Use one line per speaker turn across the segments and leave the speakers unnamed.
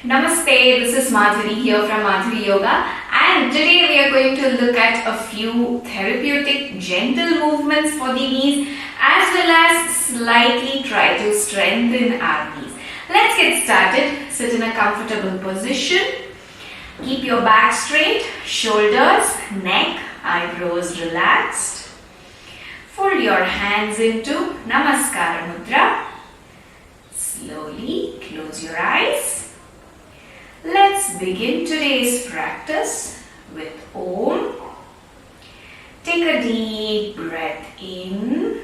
Namaste, this is Madhuri here from Madhuri Yoga, and today we are going to look at a few therapeutic gentle movements for the knees as well as slightly try to strengthen our knees. Let's get started. Sit in a comfortable position. Keep your back straight, shoulders, neck, eyebrows relaxed. Fold your hands into Namaskara Mudra. Slowly close your eyes. Let's begin today's practice with Om. Take a deep breath in.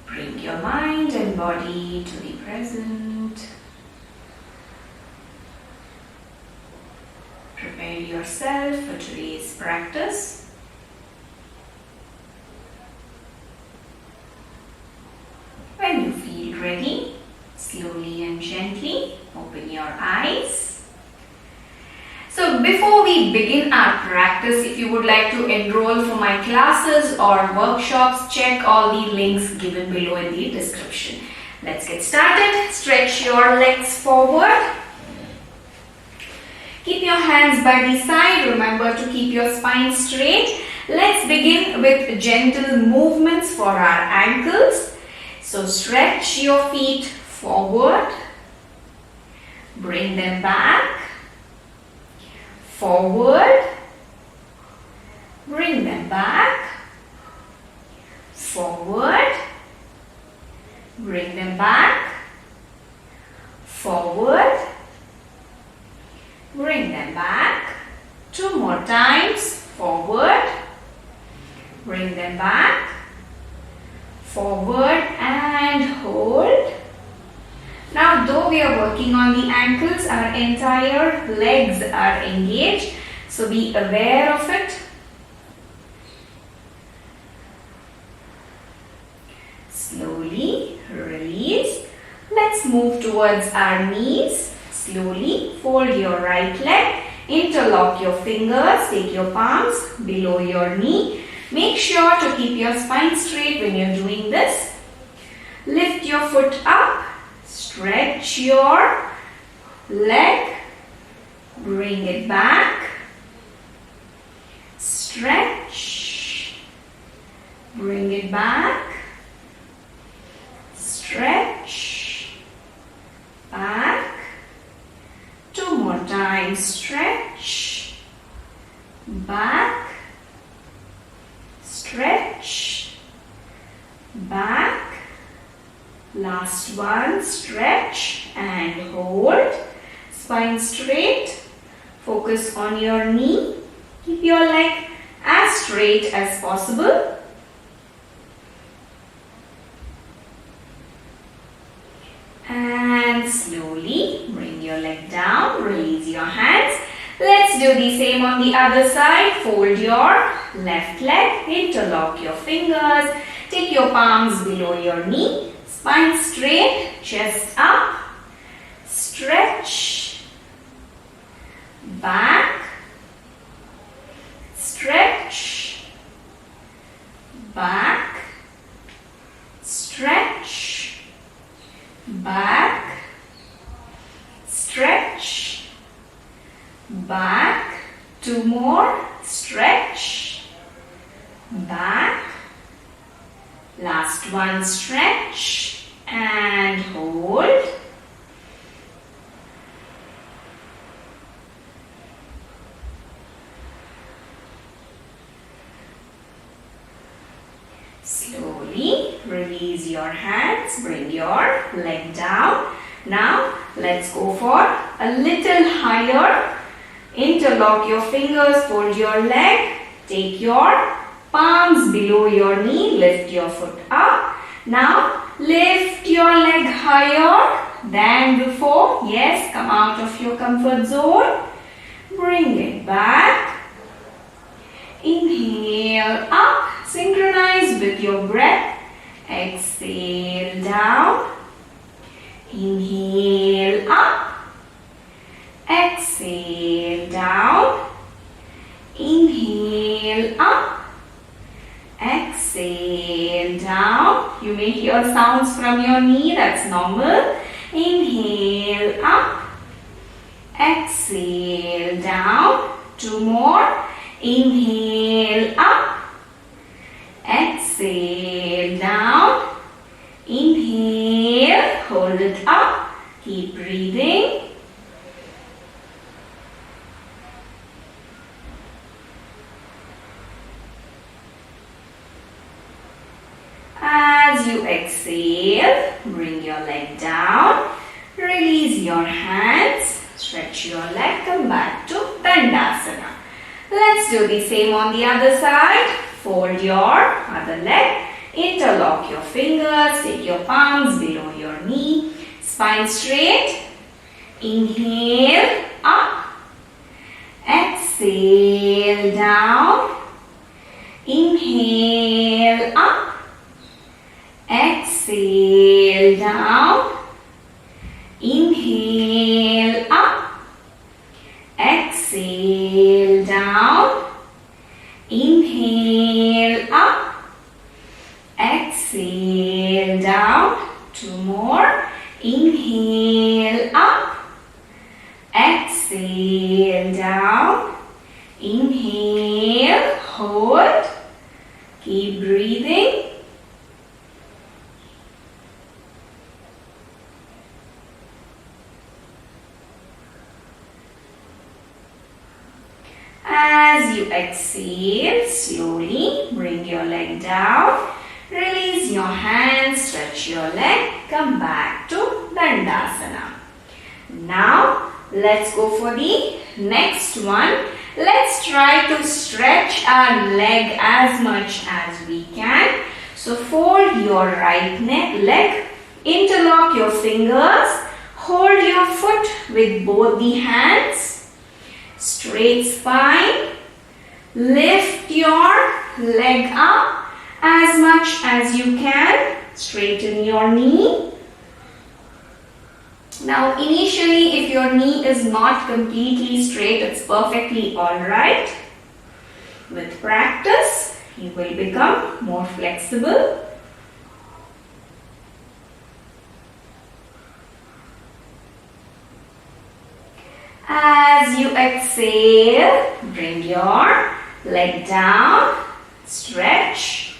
Bring your mind and body to the present. Prepare yourself for today's practice. When you feel ready, slowly and gently open your eyes. So before we begin our practice, if you would like to enroll for my classes or workshops, check all the links given below in the description. Let's get started. Stretch your legs forward. Keep your hands by the side. Remember to keep your spine straight. Let's begin with gentle movements for our ankles. So stretch your feet forward. Bring them back. Forward, bring them back, forward, bring them back, forward, bring them back. Two more times, forward, bring them back, forward and hold. Now, though we are working on the ankles, our entire legs are engaged. So be aware of it. Slowly release. Let's move towards our knees. Slowly fold your right leg. Interlock your fingers. Take your palms below your knee. Make sure to keep your spine straight when you're doing this. Lift your foot up. Stretch your leg, bring it back, stretch, bring it back, stretch, back. Two more times, stretch, back, stretch, back. Last one, stretch and hold. Spine straight. Focus on your knee. Keep your leg as straight as possible. And slowly bring your leg down. Release your hands. Let's do the same on the other side. Fold your left leg. Interlock your fingers. Take your palms below your knee. Spine straight, chest up, stretch, back, stretch, back, stretch, back, stretch, back. Two more, stretch, back. Last one, stretch and hold. Slowly release your hands, bring your leg down. Now let's go for a little higher. Interlock your fingers, fold your leg, take your palms below your knee, lift your foot up. Now lift your leg higher than before. Yes, come out of your comfort zone. Bring it back. Inhale up, synchronize with your breath. exhale down, inhale up, exhale down, inhale up, exhale down. You may hear sounds from your knee, that's normal. Inhale up, exhale down. 2 more. Inhale up, exhale down, inhale, hold it up, keep breathing. As you exhale, bring your leg down, release your hands, stretch your leg, come back to Dandasana. Let's do the same on the other side. Fold your other leg, interlock your fingers, take your palms below your knee, spine straight. Inhale up, exhale down, inhale up, exhale down, inhale up, exhale down, inhale up, exhale down. 2 more. Inhale up, exhale down, inhale, hold, keep breathing. As you exhale, slowly bring your leg down, release your hands, stretch your leg, come back to Dandasana. Now, let's go for the next one. Let's try to stretch our leg as much as we can. So, fold your right leg, interlock your fingers, hold your foot with both the hands. Straight spine, lift your leg up as much as you can, straighten your knee. Now initially if your knee is not completely straight, it's perfectly alright. With practice, you will become more flexible. As you exhale, bring your leg down, stretch,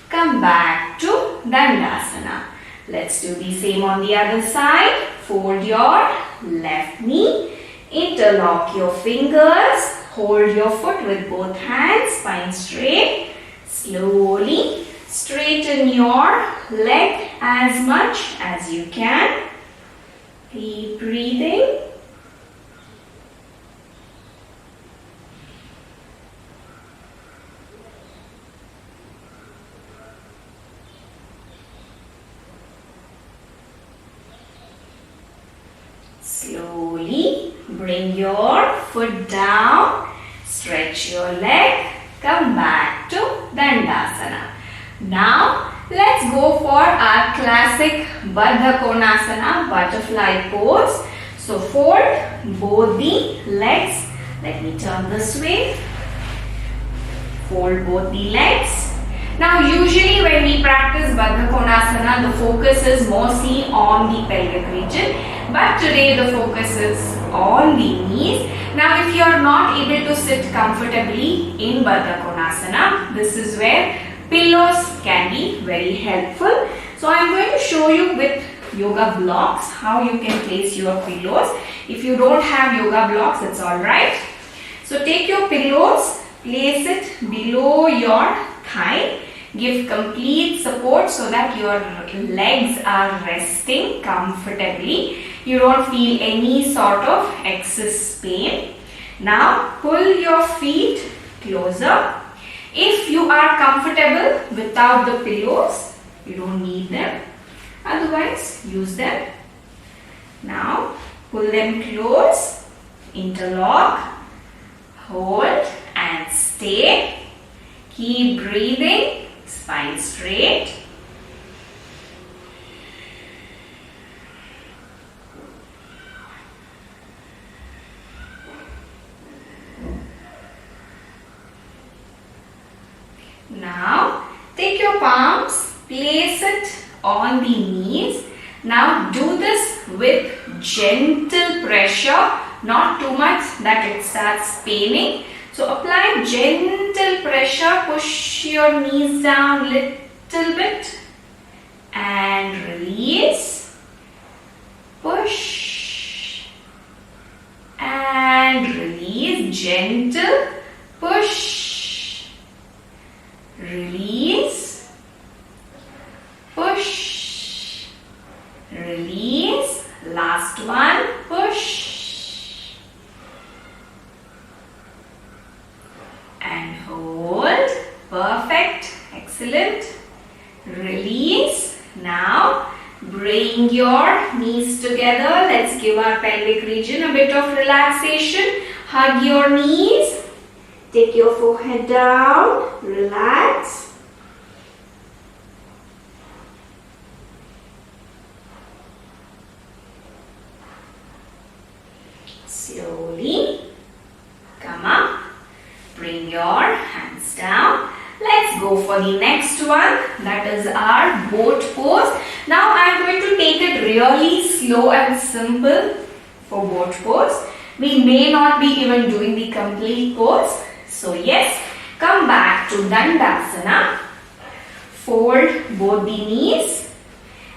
come back to Dandasana. Let's do the same on the other side. Fold your left knee, interlock your fingers, hold your foot with both hands, spine straight. Slowly straighten your leg as much as you can. Keep breathing. Slowly bring your foot down, stretch your leg, come back to Dandasana. Now let's go for our classic Baddha Konasana, butterfly pose. So fold both the legs. Let me turn this way. Fold both the legs. Now usually when we practice Baddha Konasana, the focus is mostly on the pelvic region, but today the focus is on the knees. Now if you are not able to sit comfortably in Baddha Konasana, this is where pillows can be very helpful. So I am going to show you with yoga blocks how you can place your pillows. If you don't have yoga blocks, it's alright. So take your pillows, place it below your thigh. Give complete support so that your legs are resting comfortably. You don't feel any sort of excess pain. Now pull your feet closer. If you are comfortable without the pillows, you don't need them. Otherwise, use them. Now pull them close, interlock, hold and stay. Keep breathing, spine straight. Now take your palms, place it on the knees. Now do this with gentle pressure, not too much that it starts paining. So apply gentle pressure, push your knees down little bit and release. Push and release. Gentle. Push. Release. Push. Release. Last one. Push. And hold. Perfect. Excellent. Release. Now bring your knees together. Let's give our pelvic region a bit of relaxation. Hug your knees. Take your forehead down. Relax. Slowly come up. Bring your hands down. Let's go for the next one. That is our boat pose. Now I am going to take it really slow and simple for boat pose. We may not be even doing the complete pose. So yes, come back to Dandasana. Fold both the knees.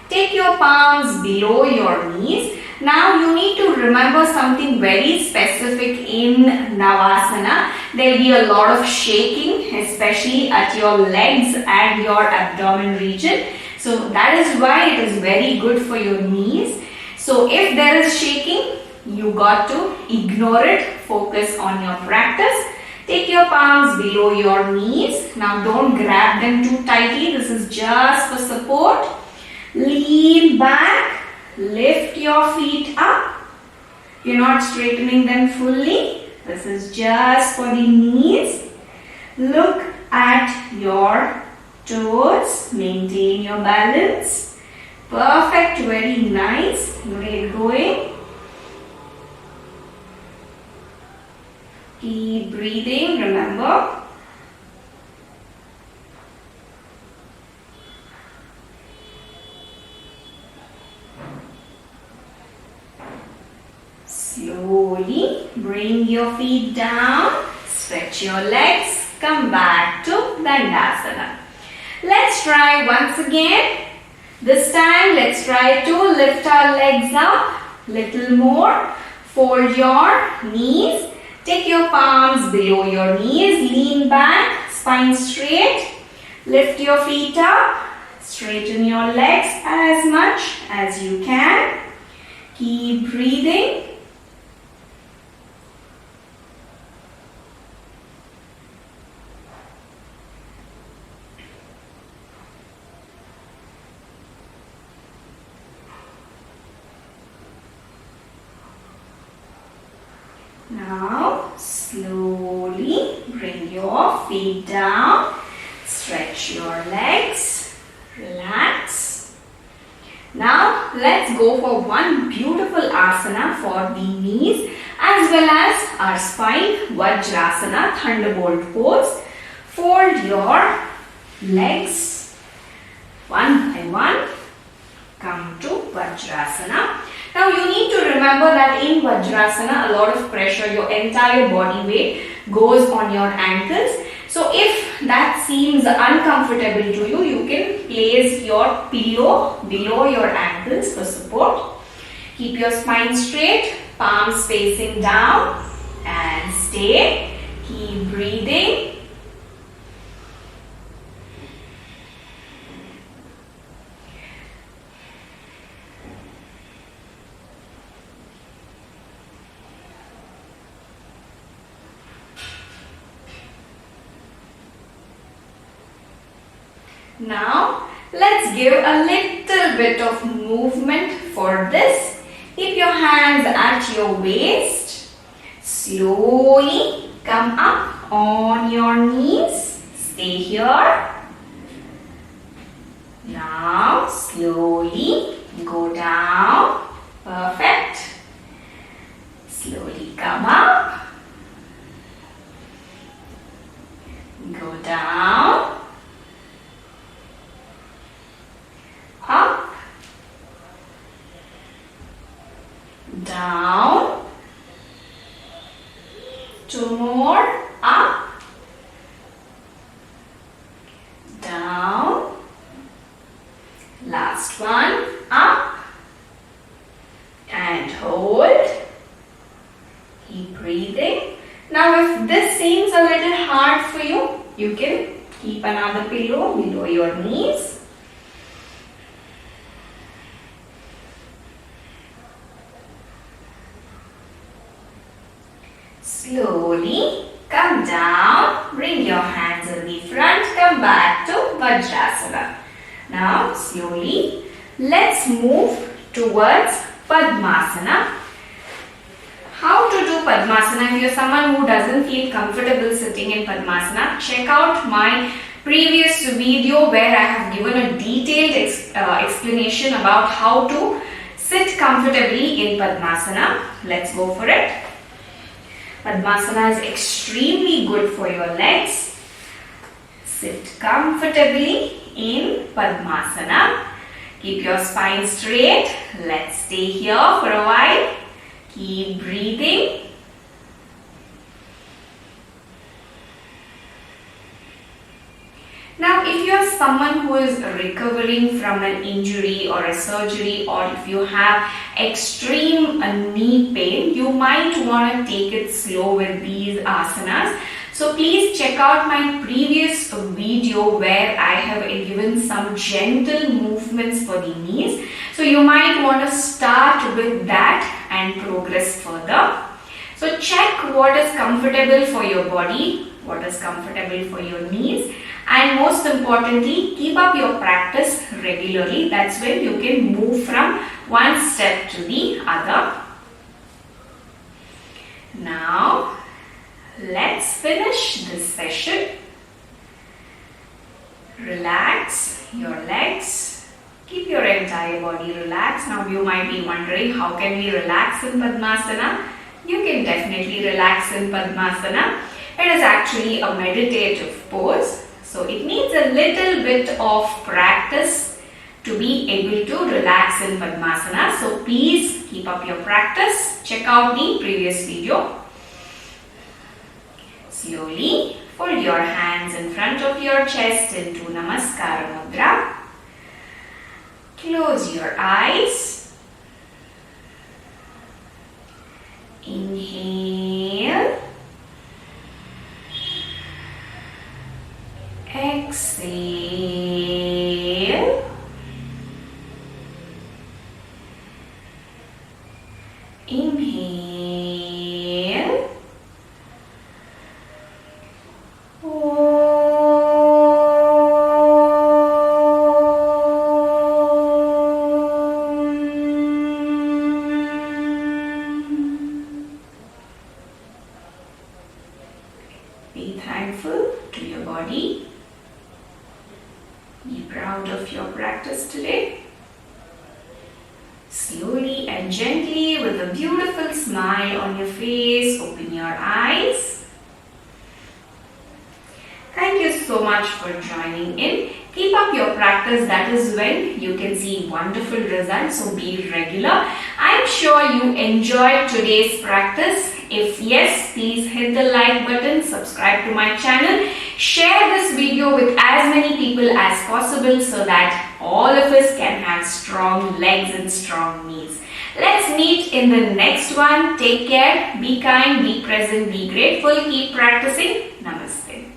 Take your palms below your knees. Now you need to remember something very specific in Navasana. There will be a lot of shaking, especially at your legs and your abdomen region. So that is why it is very good for your knees. So if there is shaking, you got to ignore it. Focus on your practice. Take your palms below your knees. Now don't grab them too tightly. This is just for support. Lean back. Lift your feet up. You're not straightening them fully. This is just for the knees. Look at your toes. Maintain your balance. Perfect. Very nice. Great going. Keep breathing. Remember. Slowly bring your feet down, stretch your legs, come back to Dandasana. Let's try once again. This time let's try to lift our legs up little more. Fold your knees. Take your palms below your knees. Lean back, spine straight. Lift your feet up. Straighten your legs as much as you can. Keep breathing. Now slowly bring your feet down, stretch your legs, relax. Now let's go for one beautiful asana for the knees as well as our spine, Vajrasana, Thunderbolt pose. Fold your legs one by one. Come to Vajrasana. Now you need to remember that in Vajrasana, a lot of pressure, your entire body weight goes on your ankles. So if that seems uncomfortable to you, you can place your pillow below your ankles for support. Keep your spine straight, palms facing down and stay. Keep breathing. Now let's give a little bit of movement for this. Keep your hands at your waist. Slowly come up on your knees. Stay here. Now slowly go down. Perfect. Slowly come up. Go down. You can keep another pillow below your knees. Slowly come down, bring your hands in the front, come back to Vajrasana. Now slowly let's move towards Padmasana. How to do Padmasana? If you're someone who doesn't feel comfortable sitting in Padmasana, check out my previous video where I have given a detailed explanation about how to sit comfortably in Padmasana. Let's go for it. Padmasana is extremely good for your legs. Sit comfortably in Padmasana. Keep your spine straight. Let's stay here for a while. Keep breathing. Now, if you are someone who is recovering from an injury or a surgery, or if you have extreme knee pain, you might want to take it slow with these asanas. So please check out my previous video where I have given some gentle movements for the knees. So you might want to start with that and progress further. So check what is comfortable for your body, what is comfortable for your knees, and most importantly, keep up your practice regularly. That's when you can move from one step to the other. Now, let's finish this session. Relax your legs. Keep your entire body relaxed. Now you might be wondering, how can we relax in Padmasana? You can definitely relax in Padmasana. It is actually a meditative pose. So it needs a little bit of practice to be able to relax in Padmasana. So please keep up your practice. Check out the previous video. Slowly fold your hands in front of your chest into Namaskara Mudra. Close your eyes. Inhale. Exhale. Inhale. Be thankful to your body. Be proud of your practice today. Slowly and gently, with a beautiful smile on your face, open your eyes. Thank you so much for joining in. Keep up your practice. That is when you can see wonderful results. So be regular. I'm sure you enjoyed today's practice. If yes, please hit the like button, subscribe to my channel, share this video with as many people as possible so that all of us can have strong legs and strong knees. Let's meet in the next one. Take care, be kind, be present, be grateful, keep practicing. Namaste.